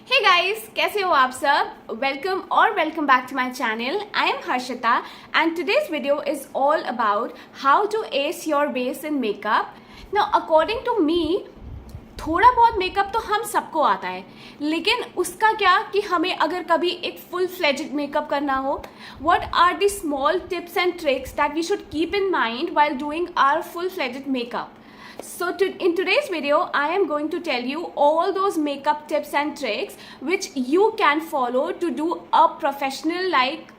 Hey guys, कैसे हो आप सब। Welcome back to my channel. I am Harshita and today's video is all about how to ace your base in makeup. Now according to me, थोड़ा बहुत makeup तो हम सबको आता है, लेकिन उसका क्या कि हमें अगर कभी एक फुल फ्लेज्ड मेकअप करना हो, what are the small tips and tricks that we should keep in mind while doing our full-fledged makeup. So in today's video, I am going to tell you all those makeup tips and tricks which you can follow to do a professional like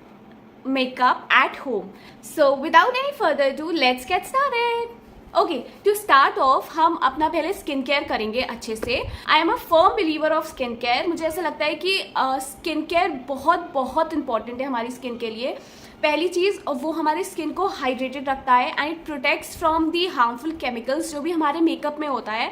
makeup at home. So without any further ado, let's get started. Okay, to start off हम अपना पहले skin care करेंगे अच्छे से। I am a firm believer of skin care. मुझे ऐसा लगता है कि स्किन केयर बहुत बहुत इंपॉर्टेंट है हमारी स्किन के लिए। पहली चीज़, वो हमारे स्किन को हाइड्रेटेड रखता है and it protects from the harmful chemicals जो भी हमारे मेकअप में होता है।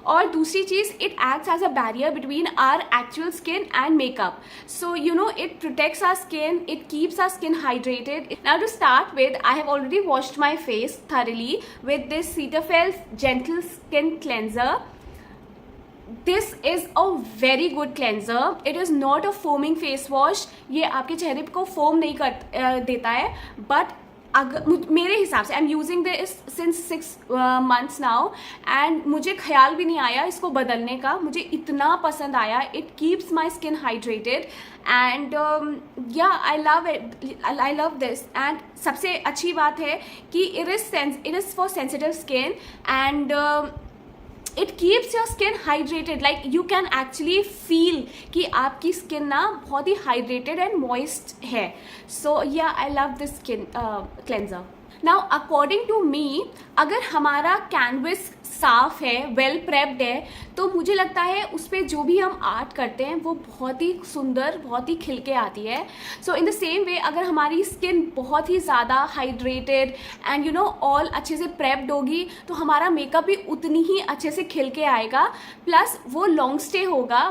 और दूसरी चीज़, it acts as a barrier between our actual skin and makeup. So you know, it protects our skin, it keeps our skin hydrated. Now to start with, I have already washed my face thoroughly with this Cetaphil Gentle Skin Cleanser. This is a very good cleanser. It is not a foaming face wash. ये आपके चेहरे को foam नहीं देता है, but अगर मेरे हिसाब से I am using this since 6 months now and मुझे ख्याल भी नहीं आया इसको बदलने का। मुझे इतना पसंद आया। It keeps my skin hydrated and या आई लव दिस। एंड सबसे अच्छी बात है कि it is for sensitive skin and it keeps your skin hydrated. Like you can actually feel कि आपकी स्किन ना बहुत ही हाइड्रेटेड एंड मॉइस्ट है। So yeah I love this skin cleanser. Now according to me, अगर हमारा canvas साफ है, well prepped है, तो मुझे लगता है उस पर जो भी हम आर्ट करते हैं वो बहुत ही सुंदर, बहुत ही खिल के आती है। सो इन द सेम वे, अगर हमारी स्किन बहुत ही ज़्यादा hydrated and you know all अच्छे से प्रेप्ड होगी, तो हमारा मेकअप भी उतनी ही अच्छे से खिल के आएगा, प्लस वो लॉन्ग स्टे होगा।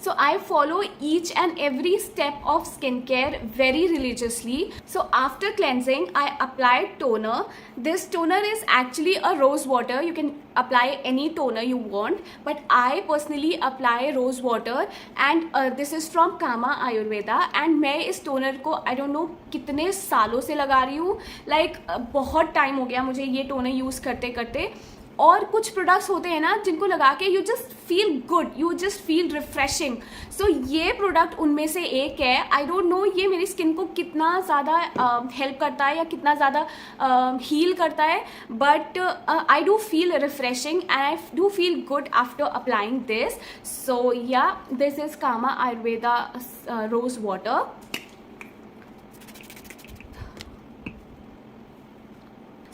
So I follow each and every step of skincare very religiously. So after cleansing, I applied toner. This toner is actually a rose water. You can apply any toner you want, but I personally apply rose water and this is from Kama Ayurveda. And मैं इस toner को I don't know कितने सालों से लगा रही हूँ। Like बहुत टाइम हो गया मुझे ये toner यूज़ करते करते। और कुछ प्रोडक्ट्स होते हैं ना जिनको लगा के you just feel good, you just feel refreshing. So ये प्रोडक्ट उनमें से एक है। आई डोंट नो ये मेरी स्किन को कितना ज़्यादा हेल्प करता है या कितना ज़्यादा हील करता है, but I do feel refreshing and I do feel good after applying this. So yeah this is Kama Ayurveda rose water.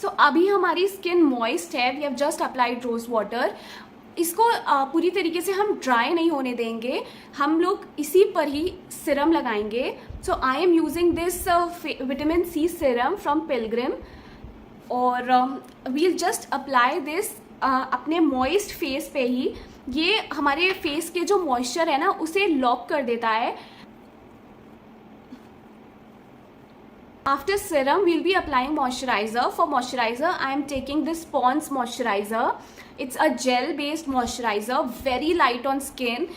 तो अभी हमारी स्किन मॉइस्ट है। We have just applied rose water. इसको पूरी तरीके से हम ड्राई नहीं होने देंगे, हम लोग इसी पर ही सिरम लगाएंगे। So I am using this vitamin C serum from Pilgrim और वील जस्ट अप्लाई दिस अपने मॉइस्ट फेस पे ही। ये हमारे फेस के जो मॉइस्चर है ना उसे लॉक कर देता है। After serum, we'll be applying moisturizer. For moisturizer, I am taking this Pond's moisturizer. It's a gel-based moisturizer, very light on skin.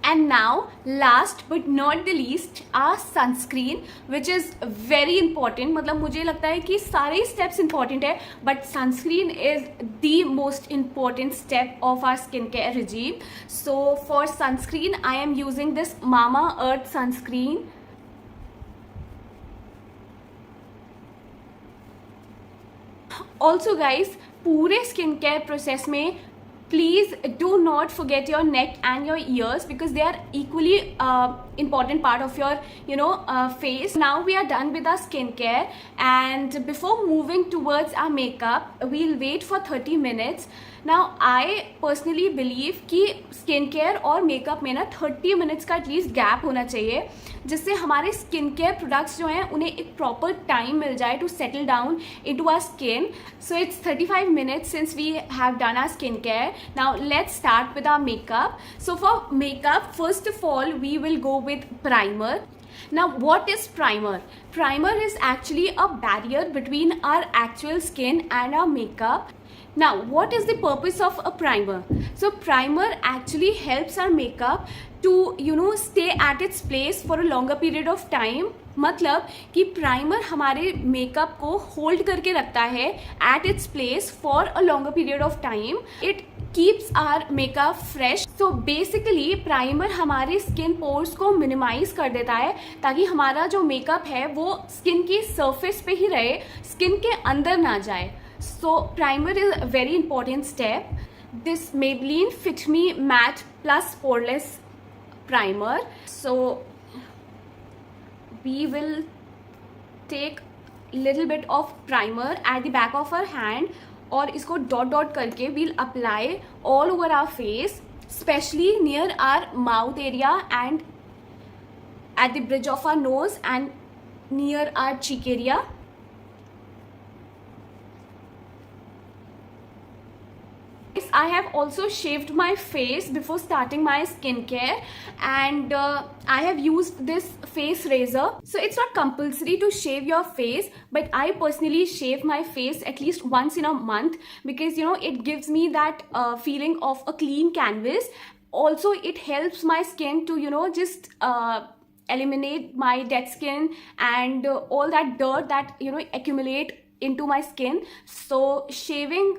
And now, last but not the least, our sunscreen, which is very important. मतलब मुझे लगता है कि सारे steps important है, but sunscreen is the most important step of our skincare regime. So for sunscreen, I am using this Mamaearth sunscreen. Also guys, पूरे skincare process में please do not forget your neck and your ears because they are equally important part of your face. Now we are done with our skincare and before moving towards our makeup, we'll wait for 30 minutes. Now I personally believe कि skincare और makeup में ना 30 minutes का at least gap होना चाहिए, जिससे हमारे skin care products जो हैं उन्हें एक प्रॉपर टाइम मिल जाए to settle down into our skin. So it's 35 minutes since we have done our skincare. Now let's start with our makeup. So for makeup, first of all, we will go with primer. Now what is primer? Primer is actually a barrier between our actual skin and our makeup. Now, what is the purpose of a primer? So primer actually helps our makeup to stay at its place for a longer period of time. मतलब कि primer हमारे makeup को hold करके रखता है at its place for a longer period of time. It keeps our makeup fresh. So basically primer हमारे skin pores को minimise कर देता है ताकि हमारा जो मेकअप है वो स्किन की सरफेस पे ही रहे, स्किन के अंदर ना जाए. So primer is a very important step. This Maybelline Fit Me Matte Plus Poreless Primer. So we will take little bit of primer at the back of our hand और इसको dot dot करके we'll apply all over our face, especially near our mouth area and at the bridge of our nose and near our cheek area. I have also shaved my face before starting my skincare, and I have used this face razor. So it's not compulsory to shave your face, but I personally shave my face at least once in a month because it gives me that feeling of a clean canvas. Also it helps my skin to just eliminate my dead skin and all that dirt that accumulate into my skin. So shaving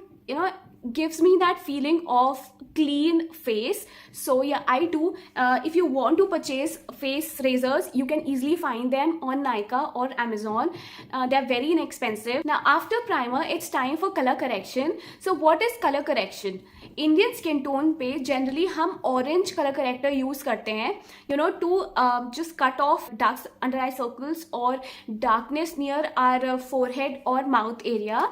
gives me that feeling of clean face. So yeah, I do. If you want to purchase face razors, you can easily find them on Nykaa or Amazon. They're very inexpensive. Now after primer, it's time for color correction. So what is color correction? Indian skin tone पे generally हम orange color corrector use करते हैं to just cut off dark under eye circles or darkness near our forehead or mouth area.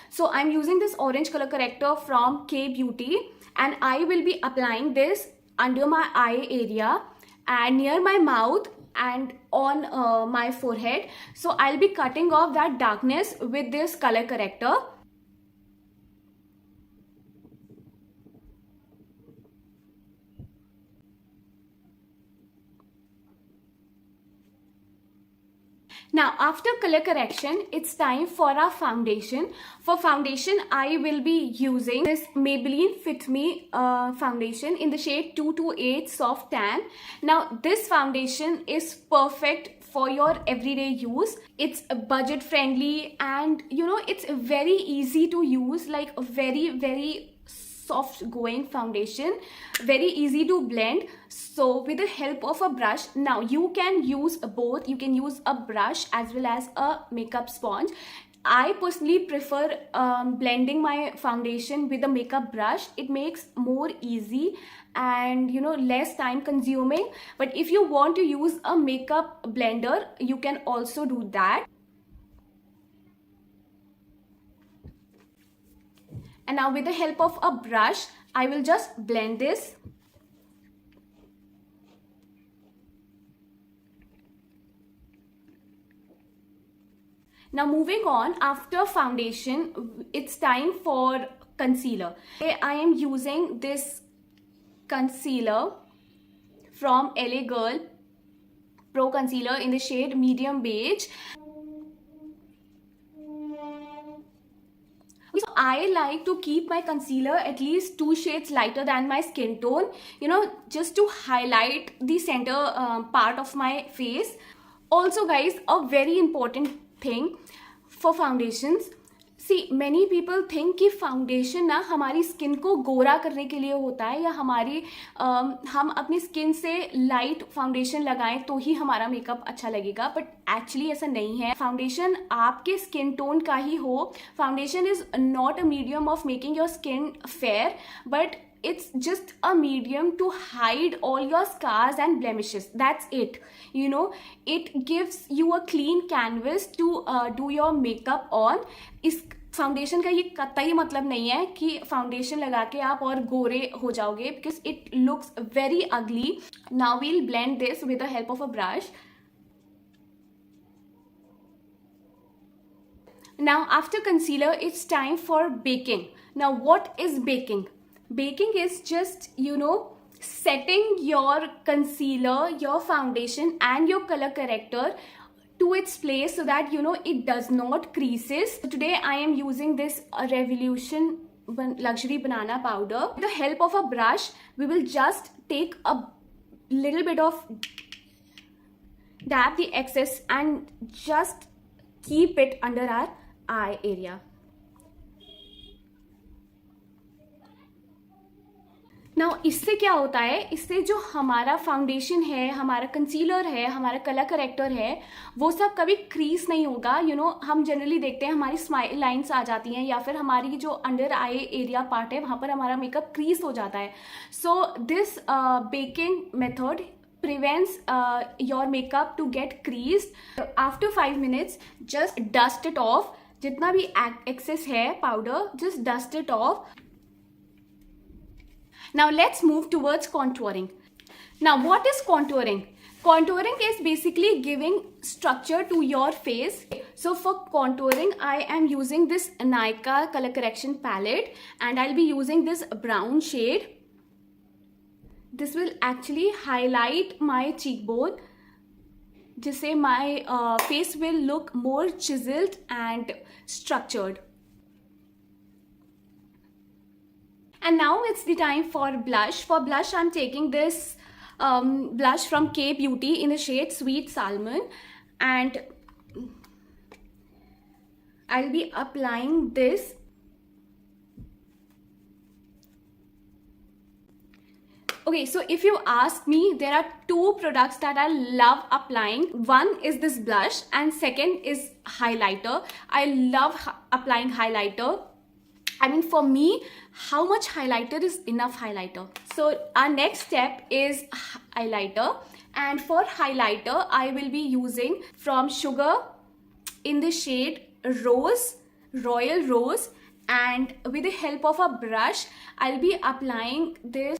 So I'm using this orange color corrector from K Beauty and I will be applying this under my eye area and near my mouth and on my forehead. So I'll be cutting off that darkness with this color corrector. Now after color correction, it's time for our foundation. For foundation, I will be using this Maybelline Fit Me foundation in the shade 228 Soft Tan. Now this foundation is perfect for your everyday use. It's budget friendly and it's very easy to use, like a very soft going foundation, very easy to blend. So with the help of a brush, now you can use both. You can use a brush as well as a makeup sponge. I personally prefer blending my foundation with a makeup brush. It makes more easy and less time consuming. But if you want to use a makeup blender, you can also do that. And now with the help of a brush, I will just blend this. Now moving on, after foundation, it's time for concealer. I am using this concealer from LA Girl Pro Concealer in the shade medium beige. So I like to keep my concealer at least 2 shades lighter than my skin tone, just to highlight the center part of my face. Also guys, a very important thing for foundations. See, many people think कि foundation ना हमारी skin को गोरा करने के लिए होता है या हमारी हम अपनी स्किन से लाइट फाउंडेशन लगाएं तो ही हमारा मेकअप अच्छा लगेगा, बट एक्चुअली ऐसा नहीं है. फाउंडेशन आपके स्किन टोन का ही हो. Foundation is not a medium of making your skin fair, but it's just a medium to hide all your scars and blemishes. That's it. It gives you a clean canvas to do your makeup on. इस foundation का ये कतई मतलब नहीं है कि foundation लगा के आप और गोरे हो जाओगे, because it looks very ugly. Now we'll blend this with the help of a brush. Now after concealer, it's time for baking. Now what is baking? Baking is just setting your concealer, your foundation and your color corrector to its place so that it does not creases. So today I am using this Revolution luxury banana powder. With the help of a brush, we will just take a little bit of dab the excess and just keep it under our eye area. Now इससे क्या होता है, इससे जो हमारा foundation है, हमारा concealer है, हमारा कलर करेक्टर है, वो सब कभी क्रीज नहीं होगा. हम जनरली देखते हैं हमारी स्माइल लाइंस आ जाती हैं या फिर हमारी जो अंडर आई एरिया पार्ट है वहाँ पर हमारा मेकअप क्रीज हो जाता है. So this baking method prevents your makeup to get creased. After 5 minutes, just dust it off. जितना भी excess है powder, just dust it off. Now let's move towards contouring. Now what is contouring? Contouring is basically giving structure to your face. So for contouring, I am using this Nykaa color correction palette and I'll be using this brown shade. This will actually highlight my cheekbone, जिससे my face will look more chiseled and structured. And now it's the time for blush. For blush, I'm taking this blush from K Beauty in the shade Sweet Salmon, and I'll be applying this. Okay, so if you ask me, there are two products that I love applying. One is this blush and second is highlighter. I love applying highlighter. I mean, for me, how much highlighter is enough highlighter? So our next step is highlighter, and for highlighter, I will be using from Sugar in the shade Rose, Royal Rose, and with the help of a brush, I'll be applying this.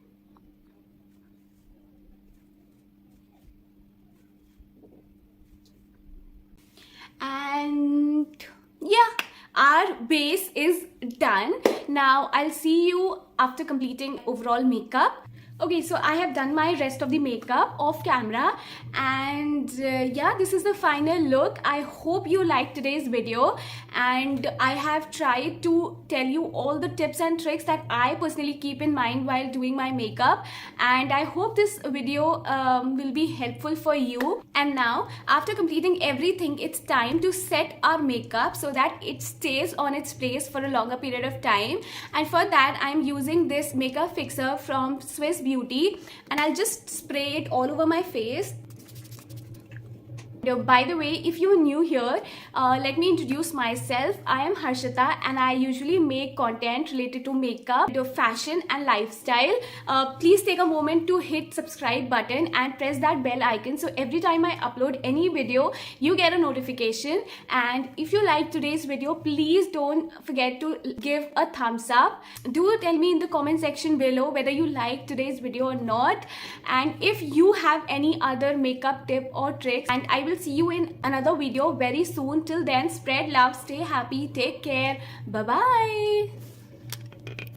And yeah, our base is done. Now I'll see you after completing overall makeup. Okay, so I have done my rest of the makeup off camera, and yeah, this is the final look. I hope you liked today's video, and I have tried to tell you all the tips and tricks that I personally keep in mind while doing my makeup, and I hope this video will be helpful for you. And now, after completing everything, it's time to set our makeup so that it stays on its place for a longer period of time. And for that, I'm using this makeup fixer from Swiss Beauty, and I'll just spray it all over my face. By the way, if you're new here, let me introduce myself. I am Harshita and I usually make content related to makeup, fashion and lifestyle. Please take a moment to hit subscribe button and press that bell icon so every time I upload any video, you get a notification. And if you like today's video, please don't forget to give a thumbs up. Do tell me in the comment section below whether you like today's video or not. And if you have any other makeup tip or tricks, and I will see you in another video very soon. Till then, spread love, stay happy, take care, bye bye.